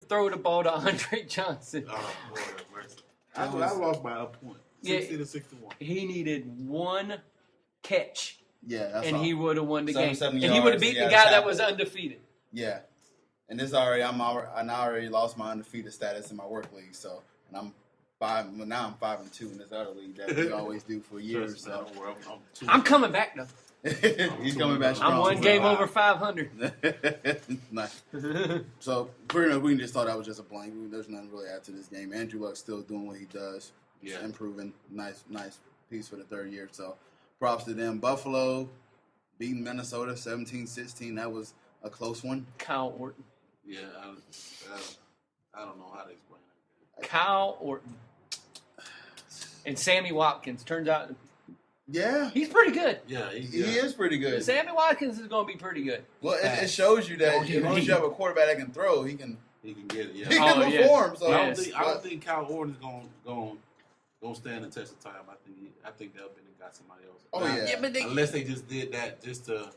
throw the ball to Andre Johnson. Oh, Lord have mercy. I lost by a point. 60 to 61. He needed one catch. Yeah, that's and all. he would have won the game. 77 And he would have yards, beat the guy that was undefeated. Yeah. And this already, I already lost my undefeated status in my work league. So, and I'm 5. Well, now I'm 5-2 in this other league that we always do for years. So I'm coming back though. He's coming back strong. I'm 1 game over 500. Nice. So pretty much we can just thought that was just a blank. There's nothing really add to this game. Andrew Luck's still doing what he does. Yeah. Improving. Nice piece for the third year. So props to them. Buffalo beating Minnesota 17-16. That was a close one. Kyle Orton. Yeah, I don't know how to explain it. Kyle Orton. And Sammy Watkins. Turns out yeah, he's pretty good. Yeah, he is pretty good. Sammy Watkins is going to be pretty good. Well, it shows you that as long as you have a quarterback that can throw, he can get it. Yeah, he can perform. Yeah. So I don't think Kyle Orton's going stand the test of time. I think they'll be got somebody else. Oh now, yeah, but unless they just did that just to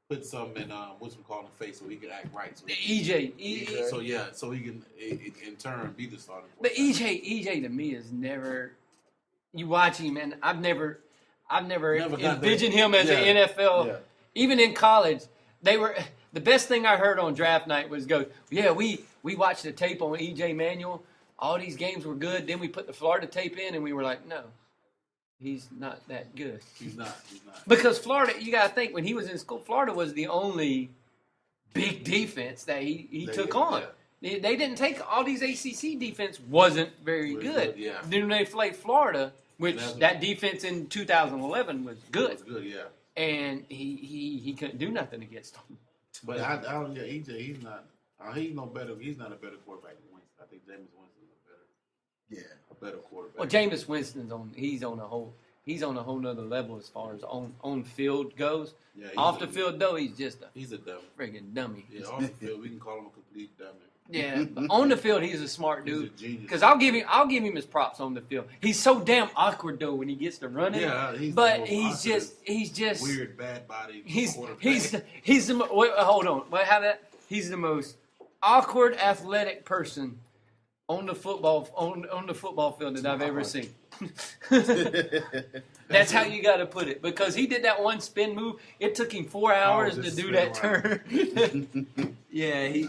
put something in what's we call the face so he can act right. So EJ. So he can in turn be the starter. But EJ to me is never. You watch him, and I've never envisioned him as an NFL. Yeah. Even in college, they were the best thing I heard on draft night was we watched the tape on EJ Manuel. All these games were good. Then we put the Florida tape in, and we were like, no, he's not that good. He's not. Because Florida, you got to think, when he was in school, Florida was the only big defense that he took on. Yeah. They didn't take all these ACC defense wasn't very good. Yeah. Then they played Florida, which that defense in 2011 was good. It was good, yeah. And he couldn't do nothing against them. But I don't. Yeah, EJ, he's not. He's no better. He's not a better quarterback than Winston. I think Jameis Winston is a better quarterback. Well, Jameis Winston's on a whole nother level as far as on field goes. Yeah, off the field though, he's a dummy. Friggin' dummy. Yeah, off the field we can call him a complete dummy. Yeah, but on the field he's a smart dude. Because I'll give him his props on the field. He's so damn awkward though when he gets to running. Yeah, he's just weird, bad body. He's the hold on. Wait, how that? He's the most awkward athletic person on the football field that I've ever seen. That's how you got to put it. Because he did that one spin move. It took him 4 hours to do that turn. Yeah, nice.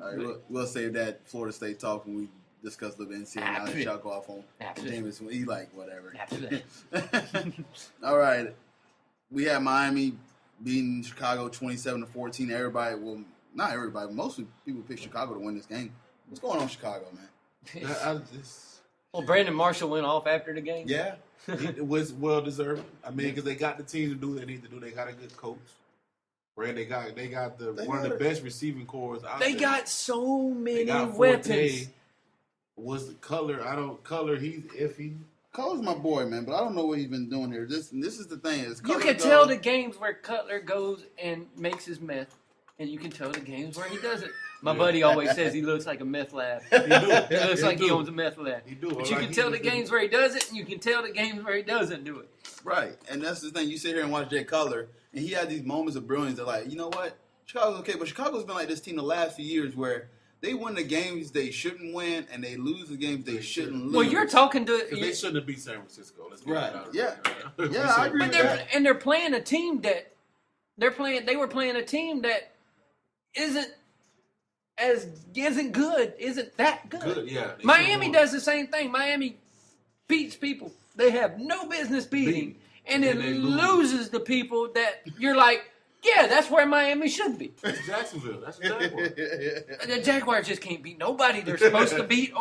All right, we'll save that Florida State talk when we discuss the NCAA. Now that y'all go off on Jameis. He like whatever. All right, we had Miami beating Chicago 27-14. Everybody, well, not everybody, but most people picked Chicago to win this game. What's going on in Chicago, man? Well, Brandon Marshall went off after the game. Yeah, it was well deserved. I mean, because they got the team to do what they need to do. They got a good coach. Brand, they got one of the best receiving corps out there. They got so many weapons. Was the color? He's iffy. Color's my boy, man, but I don't know what he's been doing here. This is the thing. You can tell the games where Cutler goes and makes his meth, and you can tell the games where he doesn't. My buddy always says he looks like a meth lab. He looks like he owns a meth lab. He do. But you can tell the games where he does it, and you can tell the games where he doesn't do it. Right, and that's the thing. You sit here and watch Jay Cutler, and he had these moments of brilliance that, like, you know what? Chicago's okay, but Chicago's been like this team the last few years where they win the games they shouldn't win, and they lose the games they shouldn't lose. Well, you're talking to... Because they shouldn't have beat San Francisco. Let's get right. Out of Yeah. Right? Yeah, I agree with that. And they're playing a team that... They were playing a team that isn't good, isn't that good. Good, yeah. Miami does the same thing. Miami beats people they have no business beating, and then loses the people that you're like, yeah, that's where Miami should be. Jacksonville, that's the Jaguars. The Jaguars just can't beat nobody they're supposed to beat,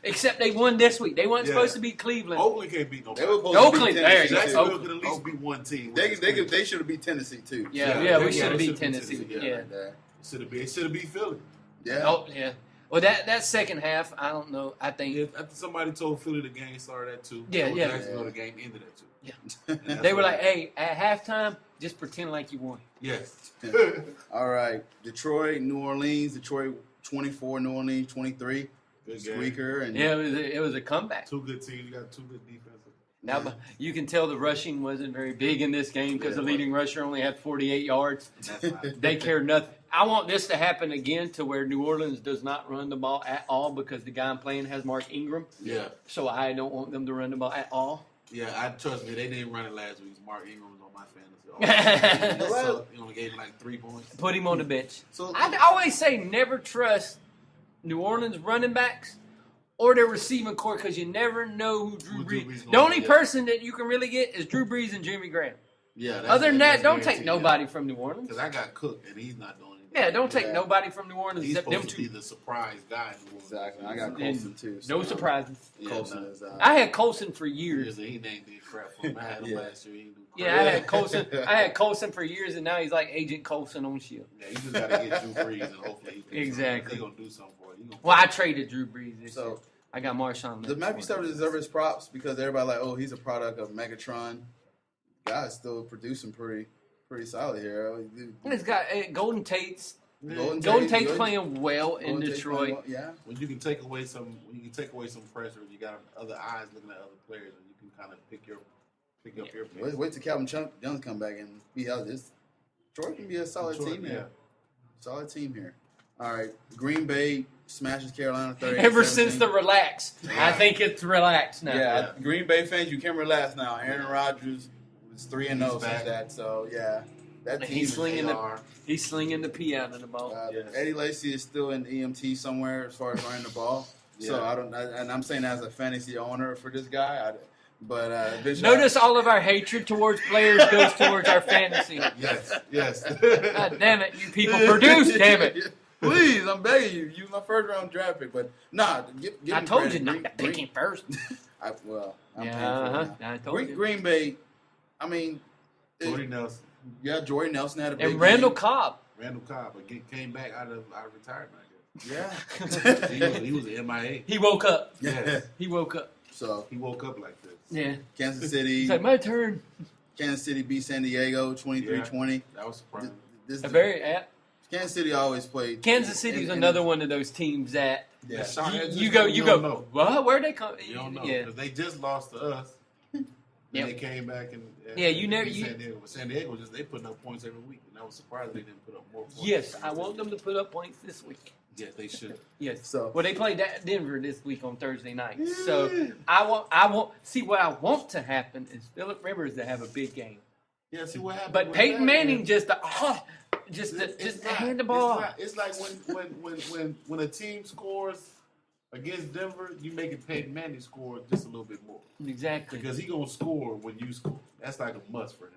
except they won this week. They weren't supposed to beat Cleveland. Oakland can't beat nobody. Oakland, there you go. Jacksonville could at least beat one team. They should have beat Tennessee too. Yeah, we should have beat Tennessee. Yeah. It should have beat Philly. Yeah. Oh, yeah. Well, that second half, I don't know. I think after somebody told Philly the game started at 2. Jacksonville the game ended at 2. Yeah. They were like, "Hey, at halftime, just pretend like you won." Yes. All right. Detroit, New Orleans. Detroit 24, New Orleans 23. Spreaker and it was a comeback. Two good teams. You got two good defenses. Now you can tell the rushing wasn't very big in this game because the leading rusher only had 48 yards. They cared nothing. I want this to happen again to where New Orleans does not run the ball at all because the guy I'm playing has Mark Ingram. Yeah. So I don't want them to run the ball at all. Yeah, trust me, they didn't run it last week. Mark Ingram was on my fantasy. He only gave him like 3 points. Put him on the bench. So I always say never trust New Orleans running backs or their receiving core because you never know who Drew Brees. The only person that you can really get is Drew Brees and Jimmy Graham. Yeah. Other than that, don't take nobody from New Orleans. Because I got Cook and he's not doing anything. Yeah, don't take nobody from New Orleans. He's except supposed them to be two. the surprise guy. Exactly. I got Colson too. So no surprises. Yeah, Colson is. I had Colson for years. He ain't did crap for him. I had him last year. He didn't do crap. Yeah, I had Colson. I had Colson for years, and now he's like Agent Colson on Shield. Yeah, you just got to get Drew Brees, and hopefully he's going to do something for you. Well, I traded Drew Brees this year. I got Marshawn. Does Matthew Stafford deserve his props because everybody like, oh, he's a product of Megatron. Guy's still producing pretty solid here. He's got Golden Tate's. Golden Tate's playing well in Detroit. Yeah. When you can take away some pressure, you got other eyes looking at other players, and you can kind of pick up your pace. Wait till Calvin Jones come back and be out. Detroit can be a solid team here. Solid team here. All right, Green Bay smashes Carolina 30. Ever since the relax, I think it's relaxed now. Yeah, Green Bay fans, you can relax now. Aaron Rodgers was 3-0 since that, so yeah. That team he's slinging the pea out of the ball. Eddie Lacy is still in EMT somewhere as far as running the ball. So and I'm saying as a fantasy owner for this guy, notice all of our hatred towards players goes towards our fantasy. Yes. God damn it, you people produce, damn it. Please, I'm begging you. Use my first round draft pick, but I told you not to pick him first. I'm paying for it I told you. Green Bay, I mean, Jordy Nelson. Yeah, Jordy Nelson had a big and Randall game. Cobb, but came back out of retirement. Yeah, he was an MIA. He woke up. Yes. He woke up. So he woke up like this. Yeah. Kansas City. It's like my turn. Kansas City beat San Diego 23-20. That was surprising. Kansas City always played. Kansas City's another one of those teams that you don't go. Know. What? Where'd they come? You don't know because they just lost to us. Then they came back and you never. San Diego they putting up points every week, and I was surprised they didn't put up more points. Yes, I want them to put up points this week. Yes, they should. Yes. So they played Denver this week on Thursday night. So I want see what I want to happen is Phillip Rivers to have a big game. Yeah, see what happens. But Peyton Manning just hand the ball. It's like when a team scores against Denver, you make it Peyton Manning score just a little bit more. Exactly. Because he gonna score when you score. That's like a must for him.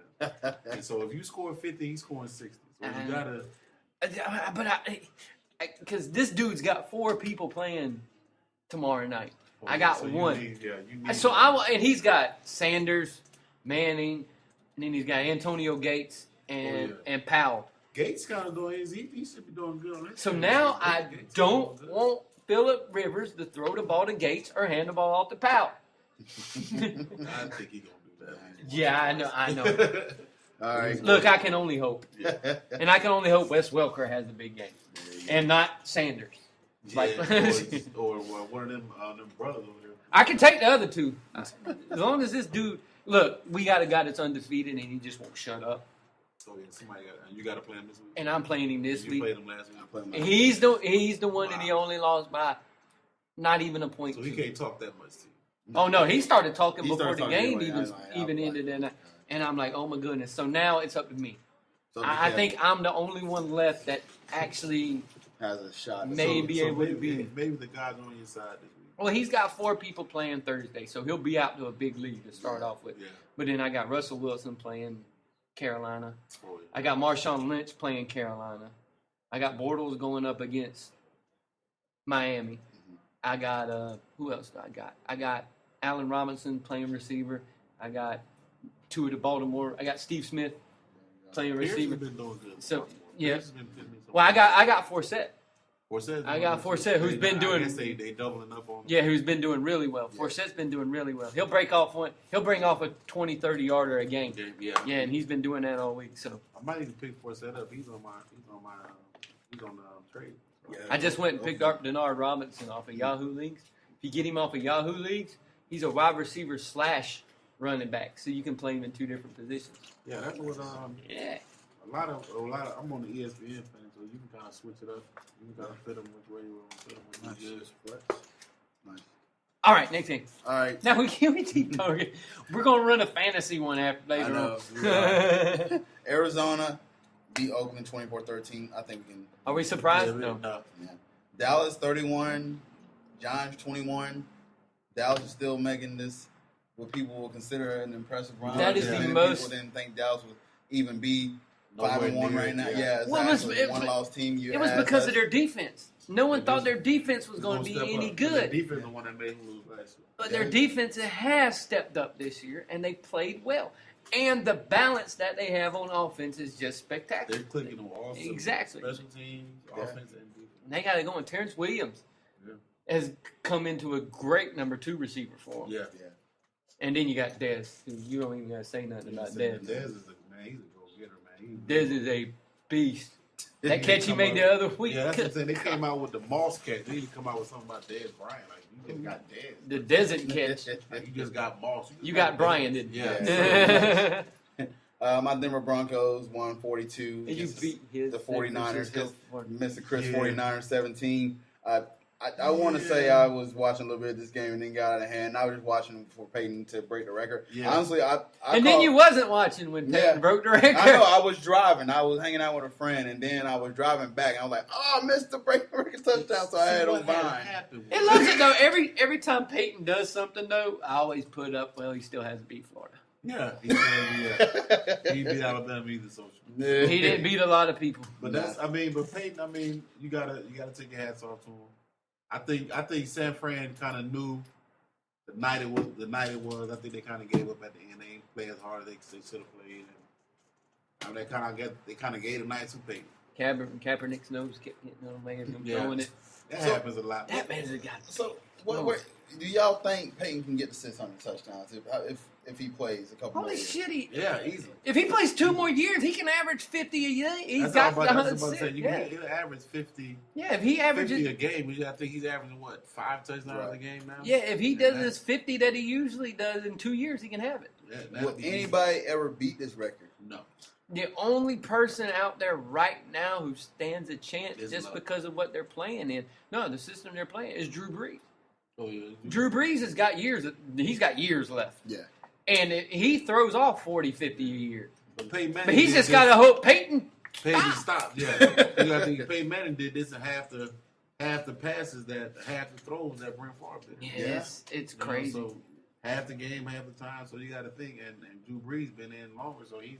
And so if you score 50, he's scoring 60. So you gotta. But because this dude's got 4 people playing tomorrow night. I got one. And he's got Sanders, Manning, and then he's got Antonio Gates and Powell. Gates kind of doing he should be doing good on this. So now I don't want Phillip Rivers to throw the ball to Gates or hand the ball off to Powell. I think he's gonna do that. Yeah, I know. All right. Look, I can only hope. And I can only hope Wes Welker has a big game. And not Sanders. Or one of them brothers over there. I can take the other two. As long as this dude... Look, we got a guy that's undefeated, and he just won't shut up. So, you got to play him this week? And I'm playing him this week. You played him last week. I'm playing him He's the one that he only lost by not even a point. So he can't talk that much to you. Oh, no, he started talking before the game even ended. And I'm like, oh, my goodness. So now it's up to me. So I think I'm the only one left that actually has a shot. Maybe able to be. Maybe the guys on your side this week. Well, he's got 4 people playing Thursday, so he'll be out to a big lead to start off with. Yeah. But then I got Russell Wilson playing Carolina. Oh, yeah. I got Marshawn Lynch playing Carolina. I got Bortles going up against Miami. Mm-hmm. I got who else do I got? I got Allen Robinson playing receiver. I got 2 of the Baltimore. I got Steve Smith playing receiver. Been doing good. So yeah. Well, I got Forsett. I got Forsett, who's been doing. I guess they doubling up on. Yeah, who's been doing really well. Yeah. Forsett's been doing really well. He'll bring off a 20, 30 yarder a game. Yeah, and he's been doing that all week. So I might even pick Forsett up. He's on the trade. Yeah. I just went and picked up Denard Robinson off of Yahoo Leagues. If you get him off of Yahoo Leagues, he's a wide receiver / running back, so you can play him in 2 different positions. Yeah, that's what. Yeah. A lot of. I'm on the ESPN fan, so so you can kind of switch it up. You can kind of fit them which way you want to fit them. Nice. Nice. All right, next thing. All right. Now we keep talking. We're gonna run a fantasy one after later on. Arizona beat Oakland 24-13. I think we can. Are we surprised? No. Yeah. Dallas 31, Giants 21. Dallas is still making this what people will consider an impressive run. That is the most. People didn't think Dallas would even be 5-1 right now. Yeah, exactly. Well, it was one loss team. It was because of their defense. No one thought their defense was going to be any good. Their defense is the one that made them lose last year. But their defense has stepped up this year, and they played well. And the balance that they have on offense is just spectacular. They're clicking on all exactly. Special teams, offense, and defense. And they got to go. And Terrence Williams has come into a great number 2 receiver for them. Yeah. And then you got Dez. You don't even got to say nothing about Dez. Dez is he's a go-getter, man. Dez is a beast. That catch he made the other week. Yeah, that's what I'm saying. They came out with the Moss catch. They didn't come out with something about Dez Bryant. Like, you just got Dez. The desert catch. Like, you just got Moss. You got Bryant, didn't you? Yeah. My Denver Broncos won 42. And you beat the 49ers. Mr. Chris, Yeah. 49ers 17. I want to say I was watching a little bit of this game and then got out of hand. I was just watching for Peyton to break the record. Yeah. Honestly, then you wasn't watching when Peyton broke the record. I know. I was driving. I was hanging out with a friend, and then I was driving back. And I was like, "Oh, I missed the break the record touchdown!" So I had on mine. It looks it though. Every time Peyton does something though, I always put up. Well, he still hasn't beat Florida. Yeah, he beat Alabama either. So he didn't beat a lot of people. But but Peyton, you gotta take your hats off to him. I think San Fran kind of knew the night it was. I think they kind of gave up at the end. They didn't play as hard as they should have played. And they kind of gave the night to Peyton. Kaepernick's nose kept getting on him, throwing it. That happens a lot. That man's a guy. So, what do y'all think Peyton can get to 600 touchdowns if he plays a couple more Holy years? shit! Easily. If he plays 2 more years, he can average 50 a year. He's got 106. He'll average 50. Yeah, if he averages 50 a game, I think he's averaging 5 touchdowns a game now. Yeah, if he does this 50 that he usually does in 2 years, he can have it. Yeah, will anybody ever beat this record? No. The only person out there right now who stands a chance because of what they're playing in, the system they're playing is Drew Brees. Oh, yeah. Drew Brees has got years. He's got years left. Yeah. And he throws off 40, 50 a year. But he's just got to hope Peyton stops. Yeah. You got to think Peyton Manning did this, and half the passes half the throws that Brent Favre did. Yes, it's crazy. So half the game, half the time. So you got to think, and Drew Brees been in longer, so he's.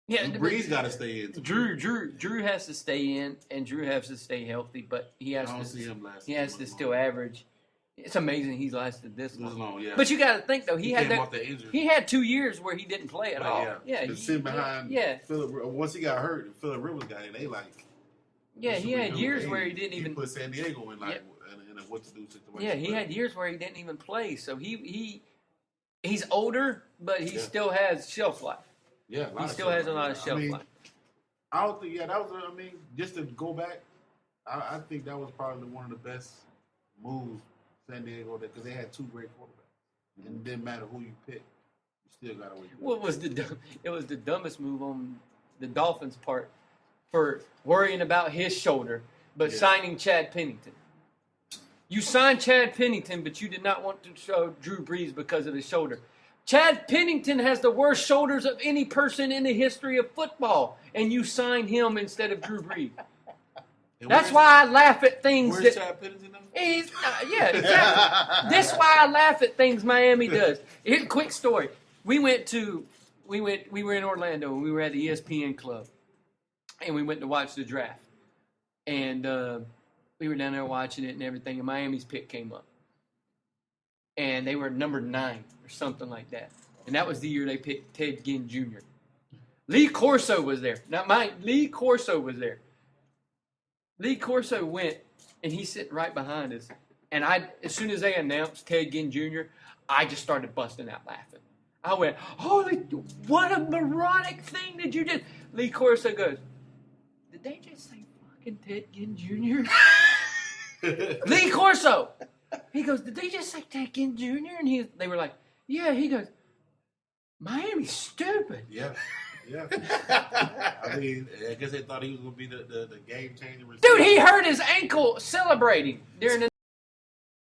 Yeah, Drew Brees got to stay in. Drew has to stay in, and Drew has to stay healthy, but he has to still average. It's amazing he's lasted this long. Yeah. But you got to think though, he had 2 years where he didn't play at all. Yeah, he sitting behind. Yeah. Once he got hurt, Phillip Rivers got in. They like. Yeah, he had years where he didn't even put San Diego in in a what to do situation. Yeah, he had years where he didn't even play. So he's older, but he still has shelf life. Yeah, he still has a lot of shelf life. I don't think. Yeah, that was. Just to go back, I think that was probably one of the best moves San Diego did because they had 2 great quarterbacks, and it didn't matter who you picked, you still got to win. What was it was the dumbest move on the Dolphins' part for worrying about his shoulder, but signing Chad Pennington. You signed Chad Pennington, but you did not want to show Drew Brees because of his shoulder. Chad Pennington has the worst shoulders of any person in the history of football, and you signed him instead of Drew Brees. That's why I laugh at things. Where's Chad Pennington? Exactly. That's why I laugh at things Miami does. Here's a quick story. We were in Orlando, and we were at the ESPN Club, and we went to watch the draft, and we were down there watching it and everything, and Miami's pick came up. And they were number 9 or something like that. And that was the year they picked Ted Ginn Jr. Lee Corso was there. Lee Corso was there. Lee Corso went, and he's sitting right behind us. And as soon as they announced Ted Ginn Jr., I just started busting out laughing. I went, holy, what a moronic thing did you do? Lee Corso goes, did they just say fucking Ted Ginn Jr.? Lee Corso! He goes, did they just say Ted Ginn Jr.? And they were like, yeah. He goes, Miami's stupid. Yeah. Yeah. I mean, I guess they thought he was going to be the game changer. Dude, he hurt his ankle celebrating during the